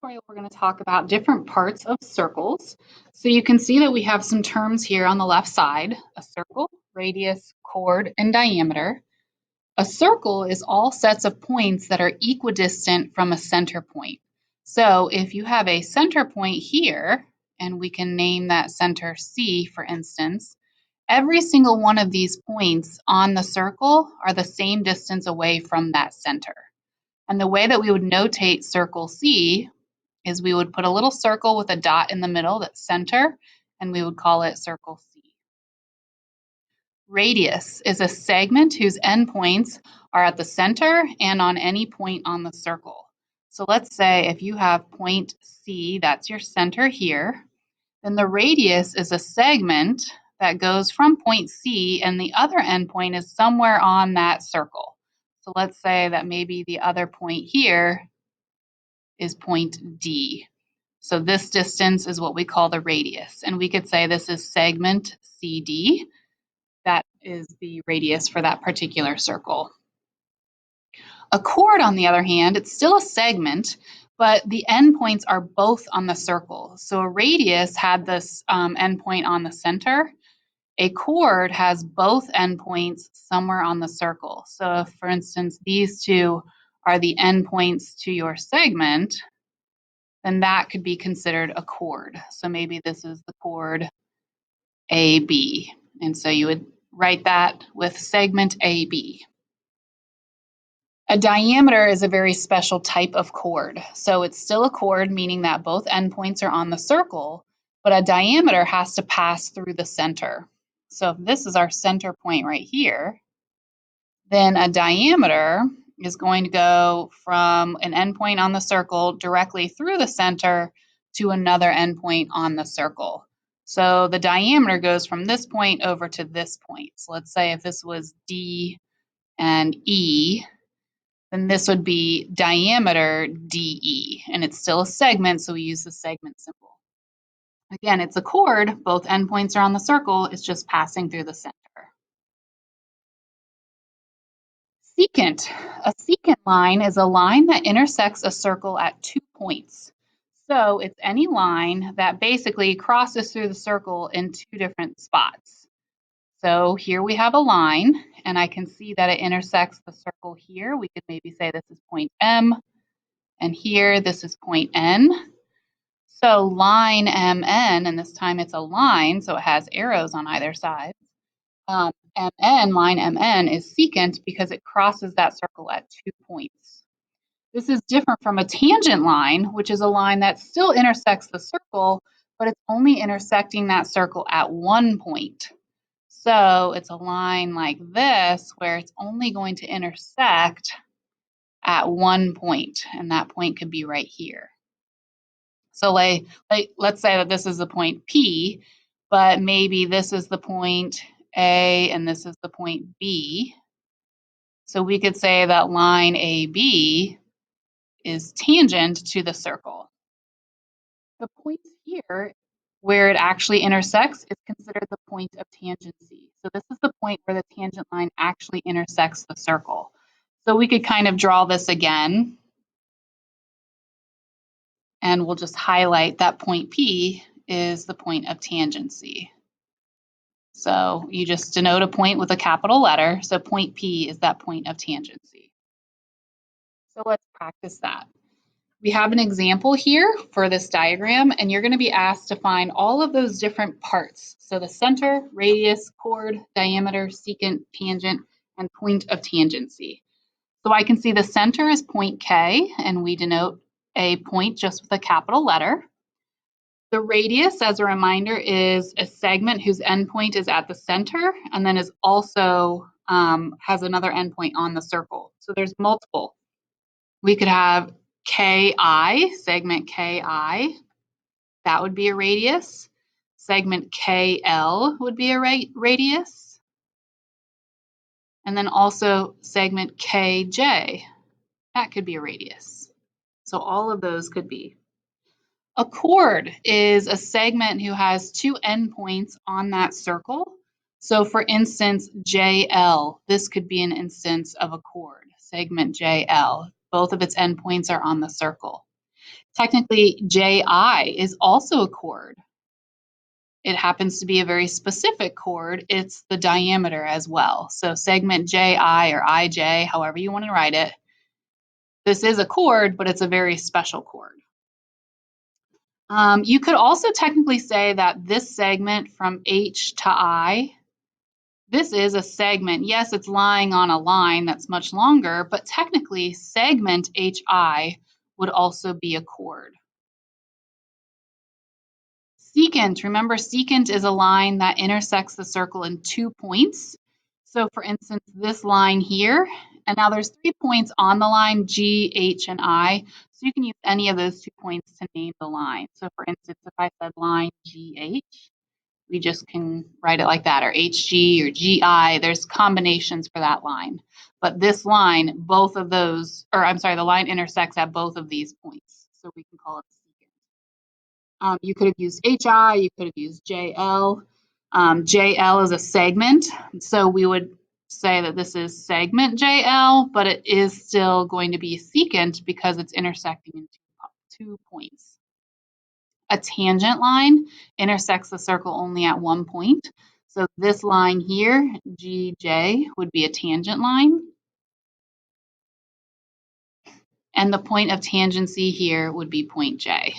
tutorial, we're going to talk about different parts of circles. So you can see that we have some terms here on the left side: a circle, radius, chord, and diameter. A circle is all sets of points that are equidistant from a center point. So if you have a center point here, and we can name that center C, for instance, every single one of these points on the circle are the same distance away from that center. And the way that we would notate circle C is we would put a little circle with a dot in the middle that's center, and we would call it circle C. Radius is a segment whose endpoints are at the center and on any point on the circle. So let's say if you have point C, that's your center here, then the radius is a segment that goes from point C and the other endpoint is somewhere on that circle. So let's say that maybe the other point here is point D. So this distance is what we call the radius. And we could say this is segment CD. That is the radius for that particular circle. A chord, on the other hand, it's still a segment, but the endpoints are both on the circle. So a radius had this endpoint on the center. A chord has both endpoints somewhere on the circle. So if, for instance, these two are the endpoints to your segment, then that could be considered a chord. So maybe this is the chord AB. And so you would write that with segment AB. A diameter is a very special type of chord. So it's still a chord, meaning that both endpoints are on the circle, but a diameter has to pass through the center. So if this is our center point right here, then a diameter is going to go from an endpoint on the circle directly through the center to another endpoint on the circle. So the diameter goes from this point over to this point. So let's say if this was D and E, then this would be diameter DE, and it's still a segment, so we use the segment symbol. Again, it's a chord, both endpoints are on the circle, it's just passing through the center. Secant. A secant line is a line that intersects a circle at 2 points. So it's any line that basically crosses through the circle in 2 different spots. So here we have a line, and I can see that it intersects the circle here. We could maybe say this is point M, and here this is point N. So line MN, and this time it's a line, so it has arrows on either side. MN, line MN, is secant because it crosses that circle at 2 points. This is different from a tangent line, which is a line that still intersects the circle, but it's only intersecting that circle at 1 point. So it's a line like this where it's only going to intersect at 1 point, and that point could be right here. So let's say that this is the point P, but maybe this is the point A and this is the point B. So we could say that line AB is tangent to the circle. The point here where it actually intersects is considered the point of tangency. So this is the point where the tangent line actually intersects the circle. So we could kind of draw this again, and we'll just highlight that point P is the point of tangency. So you just denote a point with a capital letter. So point P is that point of tangency. So let's practice that. We have an example here for this diagram, and you're going to be asked to find all of those different parts. So the center, radius, chord, diameter, secant, tangent, and point of tangency. So I can see the center is point K, and we denote a point just with a capital letter. The radius, as a reminder, is a segment whose endpoint is at the center and then is also has another endpoint on the circle. So there's multiple. We could have KI, segment KI, that would be a radius. Segment KL would be a radius. And then also segment KJ, that could be a radius. So all of those could be. A chord is a segment who has 2 endpoints on that circle. So for instance, JL, this could be an instance of a chord, segment JL. Both of its endpoints are on the circle. Technically, JI is also a chord. It happens to be a very specific chord. It's the diameter as well. So segment JI or IJ, however you want to write it, this is a chord, but it's a very special chord. You could also technically say that this segment from H to I, this is a segment. Yes, it's lying on a line that's much longer, but technically segment HI would also be a chord. Secant, remember secant is a line that intersects the circle in 2 points. So for instance, this line here, and now there's 3 points on the line, G, H, and I. So you can use any of those 2 points to name the line. So for instance, if I said line GH, we just can write it like that, or HG or GI. There's combinations for that line. But this line, both of those, or I'm sorry, the line intersects at both of these points. So we can call it secant. You could have used HI, you could have used JL. JL is a segment, so we would say that this is segment JL, but it is still going to be secant because it's intersecting in 2 points. A tangent line intersects the circle only at 1 point. So this line here, GJ, would be a tangent line. And the point of tangency here would be point J.